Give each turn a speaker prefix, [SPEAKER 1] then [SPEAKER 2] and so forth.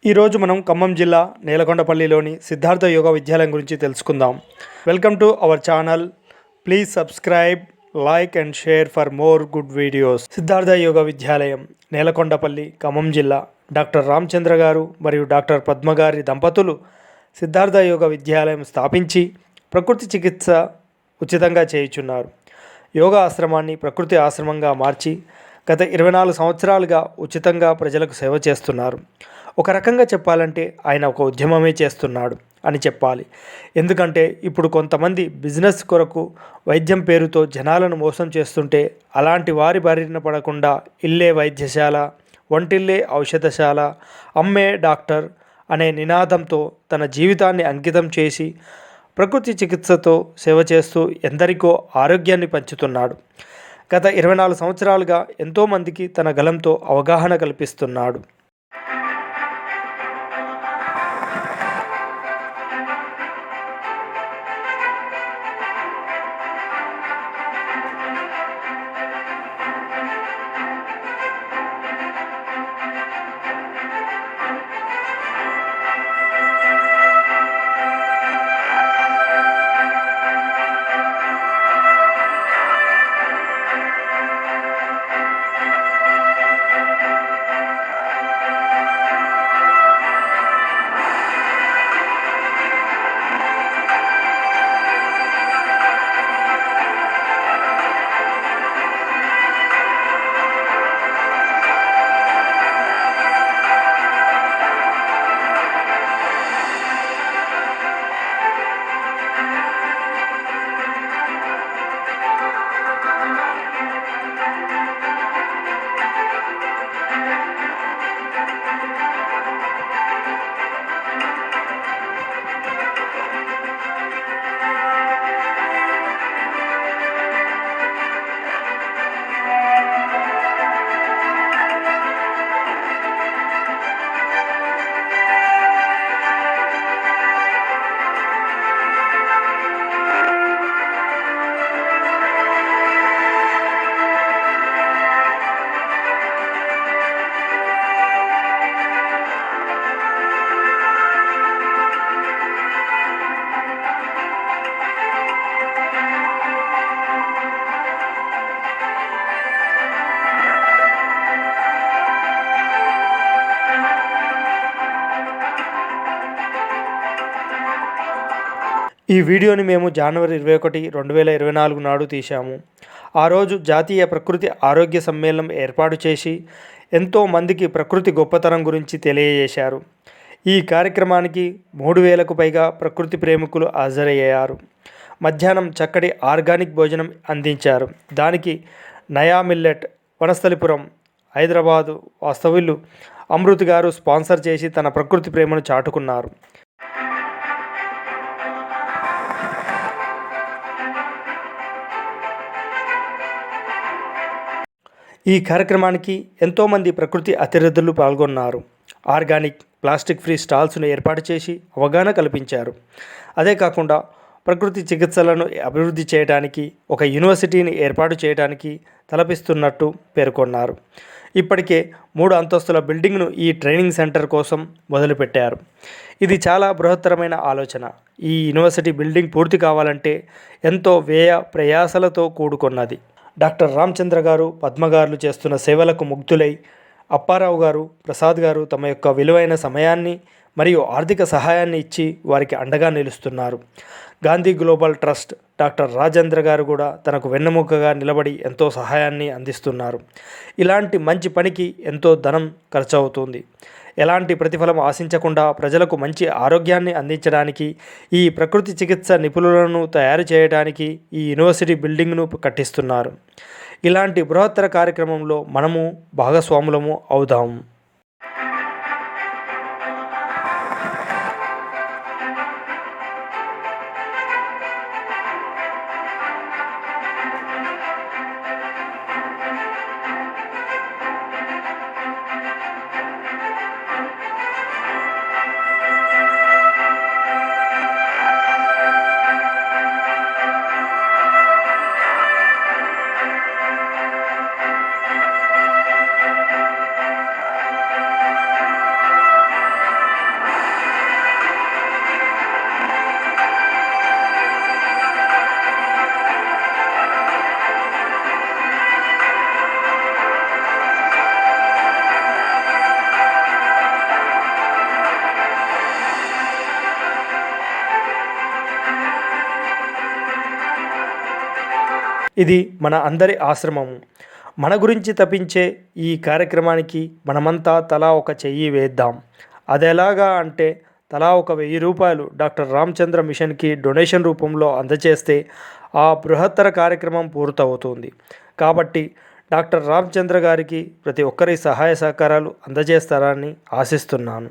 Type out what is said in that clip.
[SPEAKER 1] ఈరోజు మనం ఖమ్మం జిల్లా నేలకొండపల్లిలోని సిద్ధార్థ యోగా విద్యాలయం గురించి తెలుసుకుందాం. Welcome to our channel. Please subscribe, like and share for more good videos. Siddhartha yoga విద్యాలయం నేలకొండపల్లి, ఖమ్మం జిల్లా. డాక్టర్ రామచంద్ర గారు మరియు డాక్టర్ పద్మ గారి దంపతులు సిద్ధార్థ యోగా విద్యాలయం స్థాపించి ప్రకృతి చికిత్స ఉచితంగా చేయుచున్నారు. యోగా ఆశ్రమాన్ని ప్రకృతి ఆశ్రమంగా మార్చి గత 24 సంవత్సరాలుగా ఉచితంగా ప్రజలకు సేవ చేస్తున్నారు. ఒక రకంగా చెప్పాలంటే ఆయన ఒక ఉద్యమమే చేస్తున్నాడు అని చెప్పాలి. ఎందుకంటే ఇప్పుడు కొంతమంది బిజినెస్ కొరకు వైద్యం పేరుతో జనాలను మోసం చేస్తుంటే అలాంటి వారి బారిన పడకుండా ఇల్లే వైద్యశాల, వంటిల్లే ఔషధశాల, అమ్మే డాక్టర్ అనే నినాదంతో తన జీవితాన్ని అంకితం చేసి ప్రకృతి చికిత్సతో సేవ చేస్తూ ఎందరికో ఆరోగ్యాన్ని పంచుతున్నాడు. గత 24 సంవత్సరాలుగా ఎంతోమందికి తన గలంతో అవగాహన కల్పిస్తున్నాడు. ఈ వీడియోని మేము జనవరి 21, 2024 నాడు తీశాము. ఆ రోజు జాతీయ ప్రకృతి ఆరోగ్య సమ్మేళనం ఏర్పాటు చేసి ఎంతోమందికి ప్రకృతి గొప్పతనం గురించి తెలియజేశారు. ఈ కార్యక్రమానికి 3000కు పైగా ప్రకృతి ప్రేమికులు హాజరయ్యారు. మధ్యాహ్నం చక్కటి ఆర్గానిక్ భోజనం అందించారు. దానికి నయా మిల్లెట్, వనస్థలిపురం, హైదరాబాదు వాస్తవ్యులు అమృత్ గారు స్పాన్సర్ చేసి తన ప్రకృతి ప్రేమను చాటుకున్నారు. ఈ కార్యక్రమానికి ఎంతోమంది ప్రకృతి అతిథులు పాల్గొన్నారు. ఆర్గానిక్, ప్లాస్టిక్ ఫ్రీ స్టాల్స్ను ఏర్పాటు చేసి అవగాహన కల్పించారు. అదే కాకుండా ప్రకృతి చికిత్సలను అభివృద్ధి చేయడానికి ఒక యూనివర్సిటీని ఏర్పాటు చేయడానికి తలపిస్తున్నట్టు పేర్కొన్నారు. ఇప్పటికే 3 అంతస్తుల బిల్డింగ్ను ఈ ట్రైనింగ్ సెంటర్ కోసం మొదలుపెట్టారు. ఇది చాలా బృహత్తరమైన ఆలోచన. ఈ యూనివర్సిటీ బిల్డింగ్ పూర్తి కావాలంటే ఎంతో వ్యయ ప్రయాసలతో కూడుకున్నది. డాక్టర్ రామచంద్ర గారు, పద్మ గారు చేస్తున్న సేవలకు ముగ్ధులై అప్పారావు గారు, ప్రసాద్ గారు తమ యొక్క విలువైన సమయాన్ని మరియు ఆర్థిక సహాయాన్ని ఇచ్చి వారికి అండగా నిలుస్తున్నారు. Gandhi global trust doctor Rajendra garu కూడా తనకు వెన్నెముకగా నిలబడి ఎంతో సహాయాన్ని అందిస్తున్నారు. ఇలాంటి మంచి పనికి ఎంతో ధనం ఖర్చు అవుతుంది. ఎలాంటి ప్రతిఫలం ఆశించకుండా ప్రజలకు మంచి ఆరోగ్యాన్ని అందించడానికి, ఈ ప్రకృతి చికిత్స నిపుణులను తయారు చేయడానికి ఈ యూనివర్సిటీ బిల్డింగ్ను కట్టిస్తున్నారు. ఇలాంటి బృహత్తర కార్యక్రమంలో మనము భాగస్వాములము అవుదాం. ఇది మన అందరి ఆశ్రమము. మన గురించి తపించే ఈ కార్యక్రమానికి మనమంతా తలా ఒక చెయ్యి వేద్దాం. అదెలాగా అంటే తలా ఒక 1000 రూపాయలు డాక్టర్ రామచంద్ర మిషన్కి డొనేషన్ రూపంలో అందజేస్తే ఆ బృహత్తర కార్యక్రమం పూర్తవుతుంది. కాబట్టి డాక్టర్ రామచంద్ర గారికి ప్రతి ఒక్కరి సహాయ సహకారాలు అందజేస్తారని ఆశిస్తున్నాను.